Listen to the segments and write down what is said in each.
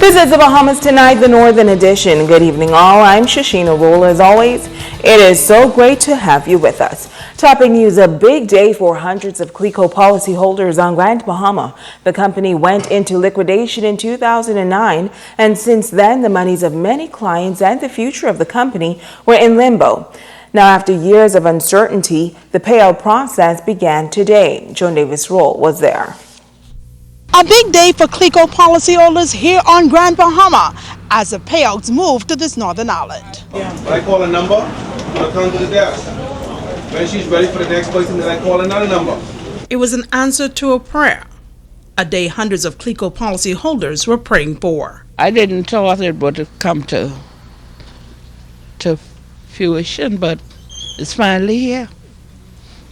This is the Bahamas Tonight, the Northern Edition. Good evening, all. I'm Shashina Rule. As always, it is so great to have you with us. Topping news, a big day for hundreds of CLECO policyholders on Grand Bahama. The company went into liquidation in 2009, and since then, the monies of many clients and the future of the company were in limbo. Now, after years of uncertainty, the payout process began today. Joan Davis Roll was there. A big day for CLECO policyholders here on Grand Bahama as the payouts move to this northern island. When I call a number, she'll come to the desk. When she's ready for the next person, then I call another number. It was an answer to a prayer, a day hundreds of CLECO policyholders were praying for. I didn't thought it would come to fruition, but it's finally here.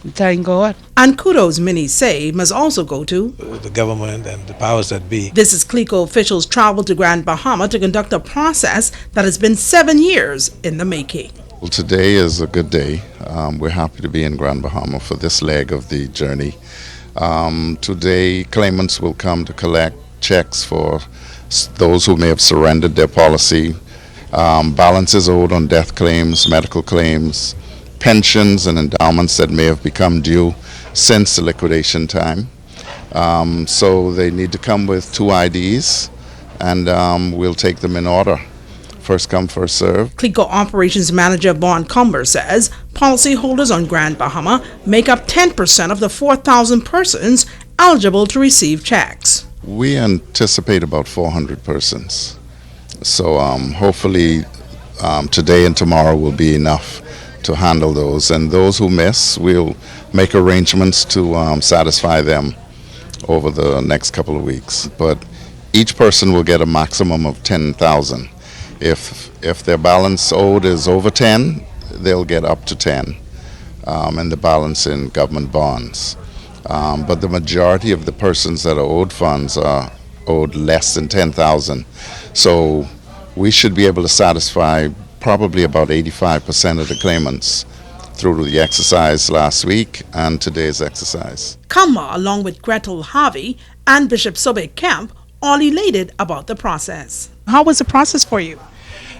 Thank God. And kudos, many say, must also go to the government and the powers that be. This is CLECO officials traveled to Grand Bahama to conduct a process that has been 7 years in the making. Well, today is a good day. We're happy to be in Grand Bahama for this leg of the journey. Today, claimants will come to collect checks for those who may have surrendered their policy, balances owed on death claims, medical claims, pensions and endowments that may have become due since the liquidation time. So they need to come with 2 IDs, and we'll take them in order. First come, first serve. CLECO Operations Manager Vaughn Cumber says policyholders on Grand Bahama make up 10% of the 4,000 persons eligible to receive checks. We anticipate about 400 persons. So hopefully today and tomorrow will be enough to handle those, and those who miss, we'll make arrangements to satisfy them over the next couple of weeks. But each person will get a maximum of 10,000. If their balance owed is over 10, they'll get up to 10, and the balance in government bonds. But the majority of the persons that are owed funds are owed less than 10,000. So we should be able to satisfy probably about 85% of the claimants through the exercise last week and today's exercise. Kama, along with Gretel Harvey and Bishop Sobek Kemp, all elated about the process. How was the process for you?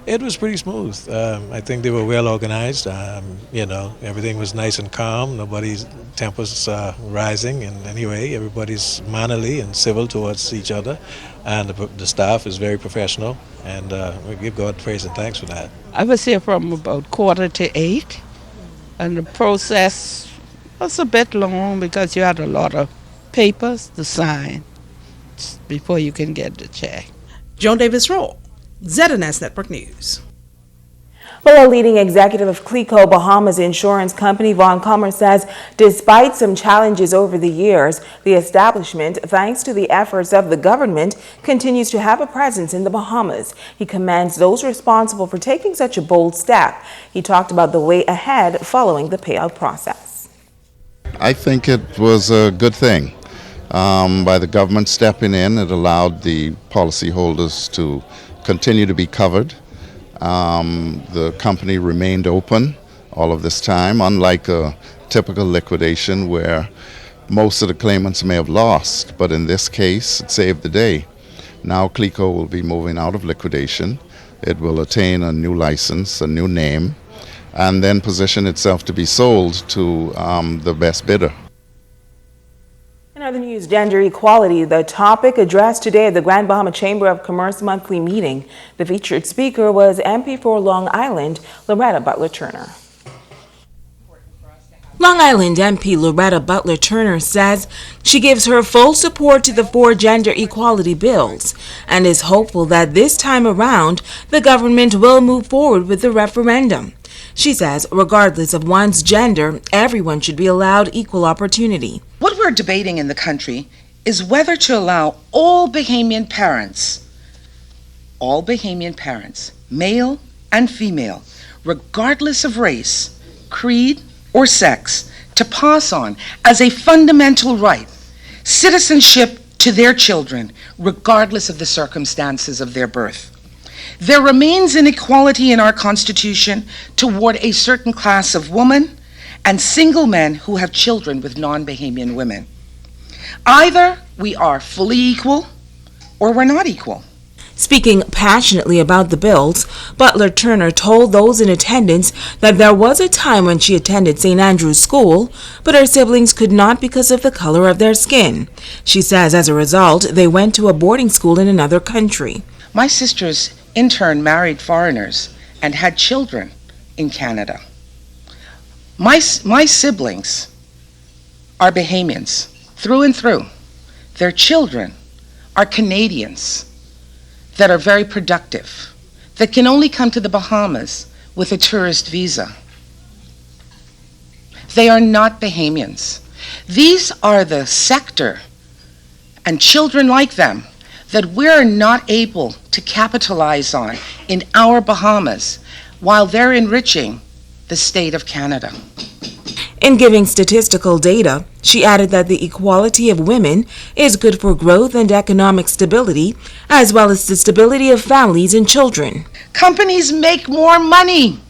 It was pretty smooth. I think they were well organized. Everything was nice and calm. Nobody's tempers rising in any way. Everybody's mannerly and civil towards each other, and the staff is very professional. And we give God praise and thanks for that. I was here from about 7:45, and the process was a bit long because you had a lot of papers to sign before you can get the check. Joan Davis Roll, ZNS Network News. Well, a leading executive of CLECO Bahamas Insurance Company, Vaughn Cumber, says despite some challenges over the years, the establishment, thanks to the efforts of the government, continues to have a presence in the Bahamas. He commends those responsible for taking such a bold step. He talked about the way ahead following the payout process. I think it was a good thing. By the government stepping in, it allowed the policyholders to continue to be covered. The company remained open all of this time, unlike a typical liquidation where most of the claimants may have lost, but in this case it saved the day. Now CLECO will be moving out of liquidation. It will attain a new license, a new name, and then position itself to be sold to the best bidder. In other news, gender equality, the topic addressed today at the Grand Bahama Chamber of Commerce monthly meeting. The featured speaker was MP for Long Island, Loretta Butler Turner. Long Island MP Loretta Butler Turner says she gives her full support to the 4 gender equality bills and is hopeful that this time around the government will move forward with the referendum. She says, regardless of one's gender, everyone should be allowed equal opportunity. What we're debating in the country is whether to allow all Bahamian parents, male and female, regardless of race, creed, or sex, to pass on as a fundamental right citizenship to their children, regardless of the circumstances of their birth. There remains inequality in our Constitution toward a certain class of women and single men who have children with non-Bahamian women. Either we are fully equal or we're not equal. Speaking passionately about the bills, Butler Turner told those in attendance that there was a time when she attended St. Andrew's School, but her siblings could not because of the color of their skin. She says as a result, they went to a boarding school in another country. My sisters, in turn, married foreigners and had children in Canada. My siblings are Bahamians through and through. Their children are Canadians that are very productive, that can only come to the Bahamas with a tourist visa. They are not Bahamians. These are the sector and children like them that we're not able to capitalize on in our Bahamas while they're enriching the state of Canada. In giving statistical data, she added that the equality of women is good for growth and economic stability, as well as the stability of families and children. Companies make more money,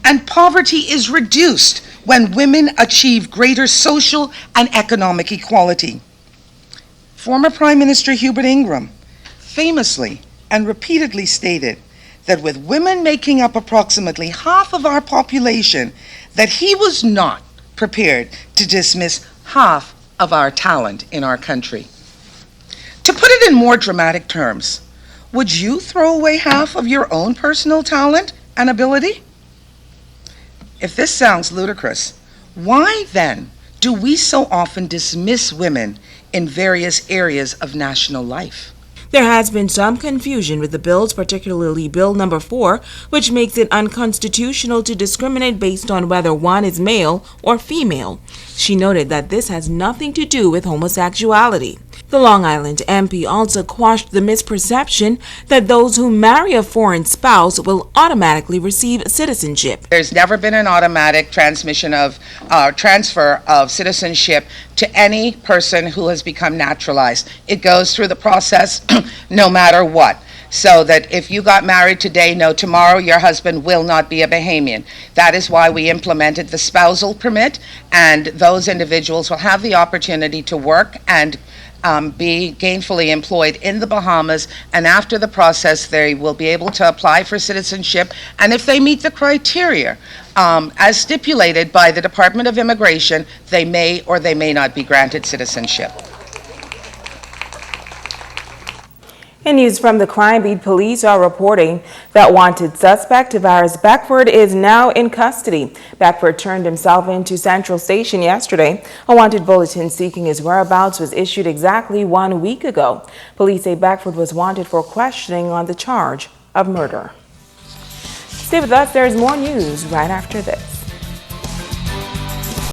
and poverty is reduced when women achieve greater social and economic equality. Former Prime Minister Hubert Ingraham famously and repeatedly stated that with women making up approximately half of our population, that he was not prepared to dismiss half of our talent in our country. To put it in more dramatic terms, would you throw away half of your own personal talent and ability? If this sounds ludicrous, why then do we so often dismiss women in various areas of national life? There has been some confusion with the bills, particularly Bill number 4, which makes it unconstitutional to discriminate based on whether one is male or female. She noted that this has nothing to do with homosexuality. The Long Island MP also quashed the misperception that those who marry a foreign spouse will automatically receive citizenship. There's never been an automatic transfer of citizenship to any person who has become naturalized. It goes through the process no matter what. So that if you got married today, no, tomorrow your husband will not be a Bahamian. That is why we implemented the spousal permit, and those individuals will have the opportunity to work and be gainfully employed in the Bahamas, and after the process they will be able to apply for citizenship, and if they meet the criteria as stipulated by the Department of Immigration, they may or they may not be granted citizenship. In news from the crime beat, police are reporting that wanted suspect Tavares Beckford is now in custody. Beckford turned himself into Central Station yesterday. A wanted bulletin seeking his whereabouts was issued exactly 1 week ago. Police say Beckford was wanted for questioning on the charge of murder. Stay with us, there's more news right after this.